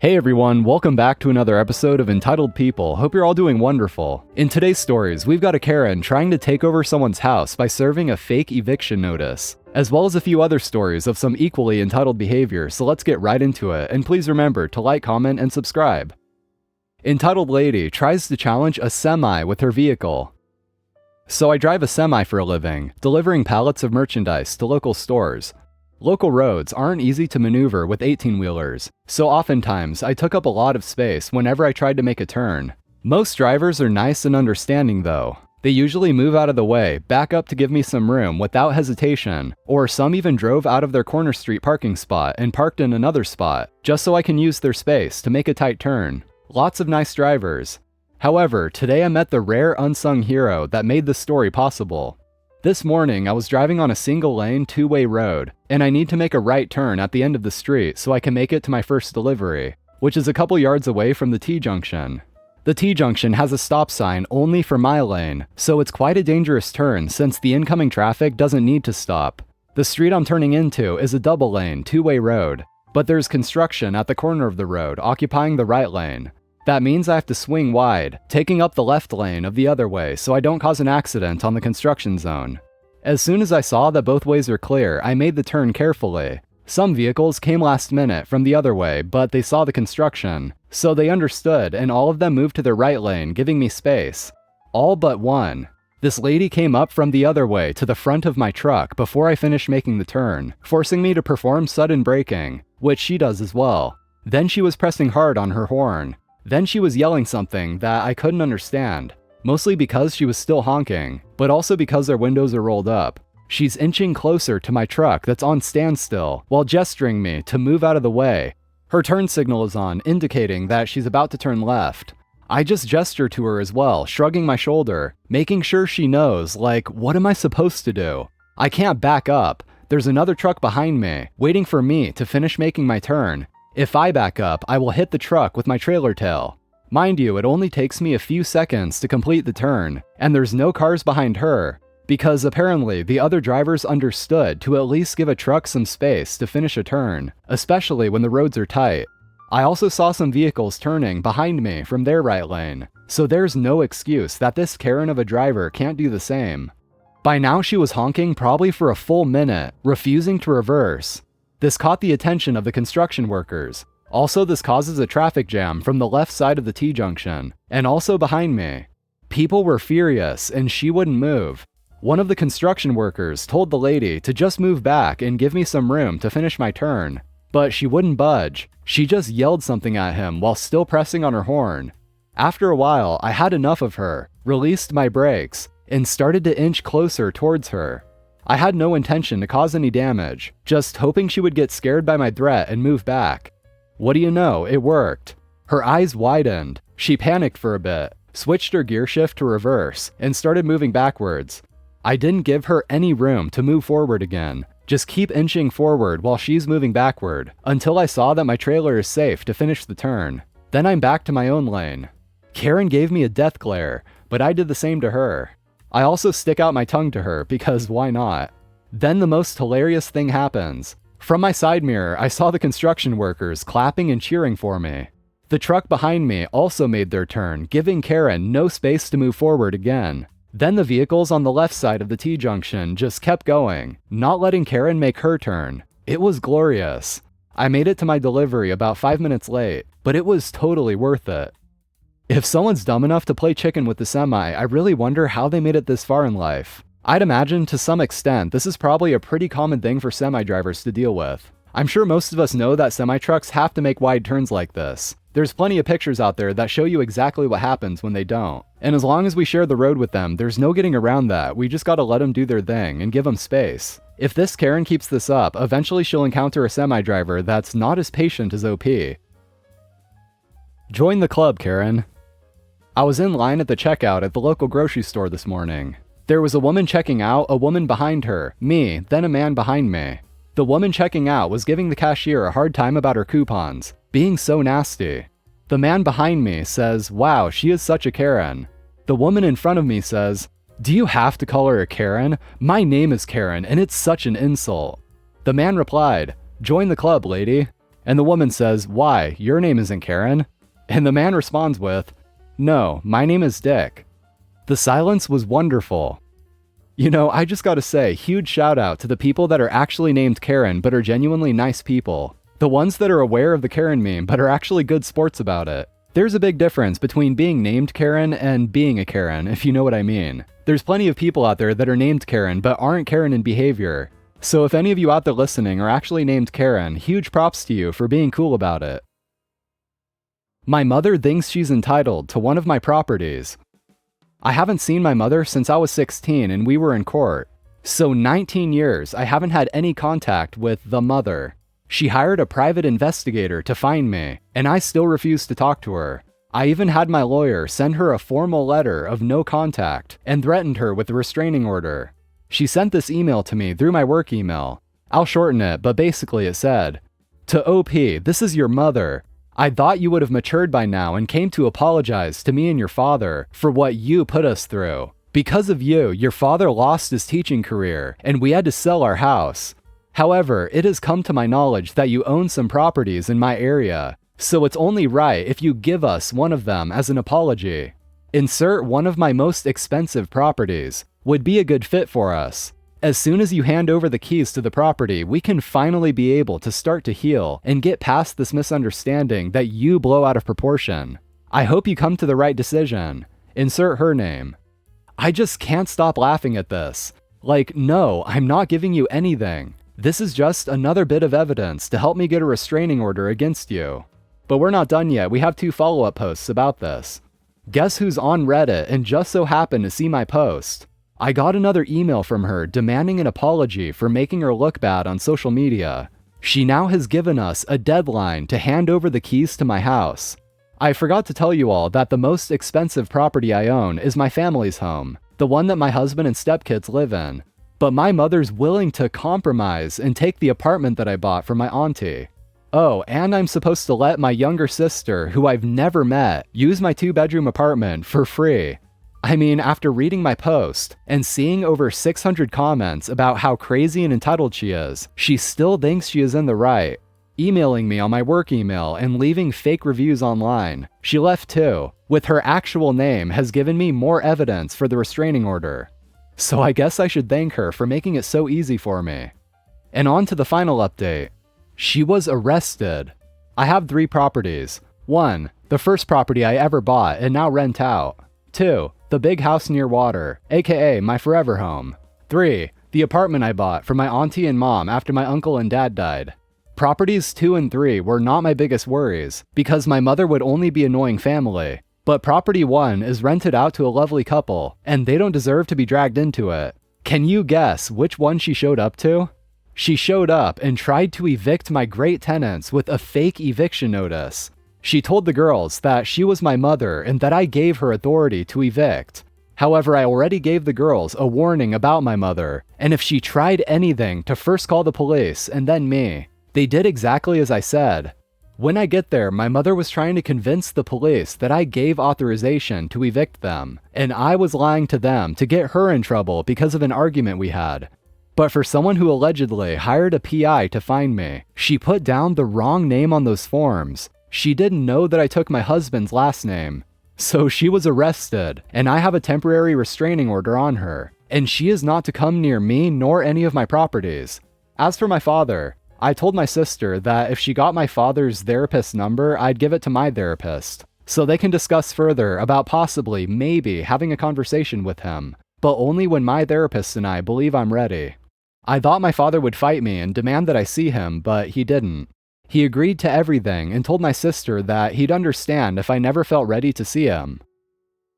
Hey everyone, welcome back to another episode of Entitled People. Hope you're all doing wonderful. In today's stories, we've got a Karen trying to take over someone's house by serving a fake eviction notice, as well as a few other stories of some equally entitled behavior, so let's get right into it, and please remember to like, comment, and subscribe. Entitled lady tries to challenge a semi with her vehicle. So I drive a semi for a living, delivering pallets of merchandise to local stores. Local roads aren't easy to maneuver with 18-wheelers, so oftentimes I took up a lot of space whenever I tried to make a turn. Most drivers are nice and understanding though. They usually move out of the way, back up to give me some room without hesitation, or some even drove out of their corner street parking spot and parked in another spot, just so I can use their space to make a tight turn. Lots of nice drivers. However, today I met the rare unsung hero that made this story possible. This morning, I was driving on a single-lane, two-way road, and I need to make a right turn at the end of the street so I can make it to my first delivery, which is a couple yards away from the T-junction. The T-junction has a stop sign only for my lane, so it's quite a dangerous turn since the incoming traffic doesn't need to stop. The street I'm turning into is a double-lane, two-way road, but there's construction at the corner of the road occupying the right lane. That means I have to swing wide, taking up the left lane of the other way so I don't cause an accident on the construction zone. As soon as I saw that both ways are clear, I made the turn carefully. Some vehicles came last minute from the other way, but they saw the construction, so they understood and all of them moved to their right lane, giving me space. All but one. This lady came up from the other way to the front of my truck before I finished making the turn, forcing me to perform sudden braking, which she does as well. Then she was pressing hard on her horn. Then she was yelling something that I couldn't understand, mostly because she was still honking, but also because their windows are rolled up. She's inching closer to my truck that's on standstill while gesturing me to move out of the way. Her turn signal is on, indicating that she's about to turn left. I just gesture to her as well, shrugging my shoulder, making sure she knows, like, what am I supposed to do? I can't back up. There's another truck behind me, waiting for me to finish making my turn. If I back up, I will hit the truck with my trailer tail. Mind you, it only takes me a few seconds to complete the turn, and there's no cars behind her, because apparently the other drivers understood to at least give a truck some space to finish a turn, especially when the roads are tight. I also saw some vehicles turning behind me from their right lane, so there's no excuse that this Karen of a driver can't do the same. By now she was honking probably for a full minute, refusing to reverse. This caught the attention of the construction workers. Also, this causes a traffic jam from the left side of the T-junction, and also behind me. People were furious, and she wouldn't move. One of the construction workers told the lady to just move back and give me some room to finish my turn, but she wouldn't budge. She just yelled something at him while still pressing on her horn. After a while, I had enough of her, released my brakes, and started to inch closer towards her. I had no intention to cause any damage, just hoping she would get scared by my threat and move back. What do you know, it worked. Her eyes widened, she panicked for a bit, switched her gear shift to reverse, and started moving backwards. I didn't give her any room to move forward again, just keep inching forward while she's moving backward, until I saw that my trailer is safe to finish the turn. Then I'm back to my own lane. Karen gave me a death glare, but I did the same to her. I also stick out my tongue to her, because why not? Then the most hilarious thing happens. From my side mirror, I saw the construction workers clapping and cheering for me. The truck behind me also made their turn, giving Karen no space to move forward again. Then the vehicles on the left side of the T-junction just kept going, not letting Karen make her turn. It was glorious. I made it to my delivery about 5 minutes late, but it was totally worth it. If someone's dumb enough to play chicken with the semi, I really wonder how they made it this far in life. I'd imagine to some extent this is probably a pretty common thing for semi-drivers to deal with. I'm sure most of us know that semi-trucks have to make wide turns like this. There's plenty of pictures out there that show you exactly what happens when they don't. And as long as we share the road with them, there's no getting around that. We just gotta let them do their thing and give them space. If this Karen keeps this up, eventually she'll encounter a semi-driver that's not as patient as OP. Join the club, Karen. I was in line at the checkout at the local grocery store this morning. There was a woman checking out, a woman behind her, me, then a man behind me. The woman checking out was giving the cashier a hard time about her coupons, being so nasty. The man behind me says, "Wow, she is such a Karen." The woman in front of me says, "Do you have to call her a Karen? My name is Karen, and it's such an insult." The man replied, "Join the club, lady." And the woman says, "Why? Your name isn't Karen?" And the man responds with, "No, my name is Dick." The silence was wonderful. You know, I just gotta say, huge shout out to the people that are actually named Karen but are genuinely nice people. The ones that are aware of the Karen meme but are actually good sports about it. There's a big difference between being named Karen and being a Karen, if you know what I mean. There's plenty of people out there that are named Karen but aren't Karen in behavior. So if any of you out there listening are actually named Karen, huge props to you for being cool about it. My mother thinks she's entitled to one of my properties. I haven't seen my mother since I was 16 and we were in court. So 19 years I haven't had any contact with the mother. She hired a private investigator to find me, and I still refuse to talk to her. I even had my lawyer send her a formal letter of no contact and threatened her with a restraining order. She sent this email to me through my work email. I'll shorten it, but basically it said, "To OP, this is your mother. I thought you would have matured by now and came to apologize to me and your father for what you put us through. Because of you, your father lost his teaching career, and we had to sell our house. However, it has come to my knowledge that you own some properties in my area, so it's only right if you give us one of them as an apology. Insert one of my most expensive properties. Would be a good fit for us. As soon as you hand over the keys to the property, we can finally be able to start to heal and get past this misunderstanding that you blow out of proportion. I hope you come to the right decision. Insert her name." I just can't stop laughing at this. Like, no, I'm not giving you anything. This is just another bit of evidence to help me get a restraining order against you. But we're not done yet. We have 2 follow-up posts about this. Guess who's on Reddit and just so happened to see my post? I got another email from her demanding an apology for making her look bad on social media. She now has given us a deadline to hand over the keys to my house. I forgot to tell you all that the most expensive property I own is my family's home, the one that my husband and stepkids live in. But my mother's willing to compromise and take the apartment that I bought from my auntie. Oh, and I'm supposed to let my younger sister, who I've never met, use my 2-bedroom apartment for free. I mean, after reading my post and seeing over 600 comments about how crazy and entitled she is, she still thinks she is in the right. Emailing me on my work email and leaving fake reviews online. She left too, with her actual name, has given me more evidence for the restraining order. So I guess I should thank her for making it so easy for me. And on to the final update. She was arrested. I have 3 properties. 1, the first property I ever bought and now rent out. 2, the big house near water, aka my forever home. 3, the apartment I bought for my auntie and mom after my uncle and dad died. Properties 2 and 3 were not my biggest worries, because my mother would only be annoying family. But property 1 is rented out to a lovely couple, and they don't deserve to be dragged into it. Can you guess which one she showed up to? She showed up and tried to evict my great tenants with a fake eviction notice. She told the girls that she was my mother and that I gave her authority to evict. However, I already gave the girls a warning about my mother, and if she tried anything to first call the police and then me. They did exactly as I said. When I get there, my mother was trying to convince the police that I gave authorization to evict them, and I was lying to them to get her in trouble because of an argument we had. But for someone who allegedly hired a PI to find me, she put down the wrong name on those forms. She didn't know that I took my husband's last name. So she was arrested, and I have a temporary restraining order on her, and she is not to come near me nor any of my properties. As for my father, I told my sister that if she got my father's therapist's number, I'd give it to my therapist, so they can discuss further about possibly, maybe, having a conversation with him, but only when my therapist and I believe I'm ready. I thought my father would fight me and demand that I see him, but he didn't. He agreed to everything and told my sister that he'd understand if I never felt ready to see him.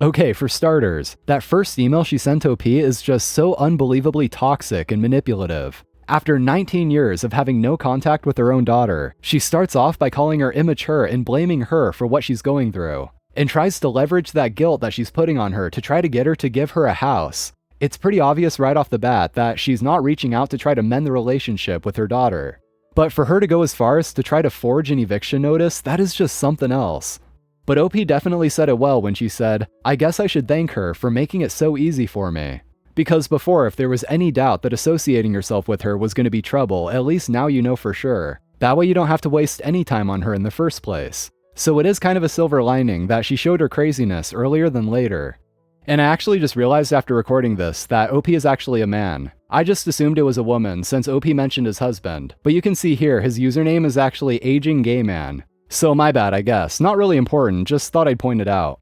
Okay, for starters, that first email she sent OP is just so unbelievably toxic and manipulative. After 19 years of having no contact with her own daughter, she starts off by calling her immature and blaming her for what she's going through, and tries to leverage that guilt that she's putting on her to try to get her to give her a house. It's pretty obvious right off the bat that she's not reaching out to try to mend the relationship with her daughter. But for her to go as far as to try to forge an eviction notice, that is just something else. But OP definitely said it well when she said, "I guess I should thank her for making it so easy for me." Because before, if there was any doubt that associating yourself with her was going to be trouble, at least now you know for sure. That way you don't have to waste any time on her in the first place. So it is kind of a silver lining that she showed her craziness earlier than later. And I actually just realized after recording this that OP is actually a man. I just assumed it was a woman since OP mentioned his husband, but you can see here his username is actually Aging Gay Man. So my bad, I guess. Not really important, just thought I'd point it out.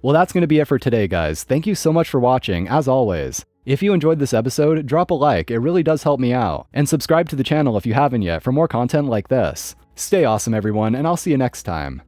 Well, that's going to be it for today, guys. Thank you so much for watching, as always. If you enjoyed this episode, drop a like, it really does help me out. And subscribe to the channel if you haven't yet for more content like this. Stay awesome, everyone, and I'll see you next time.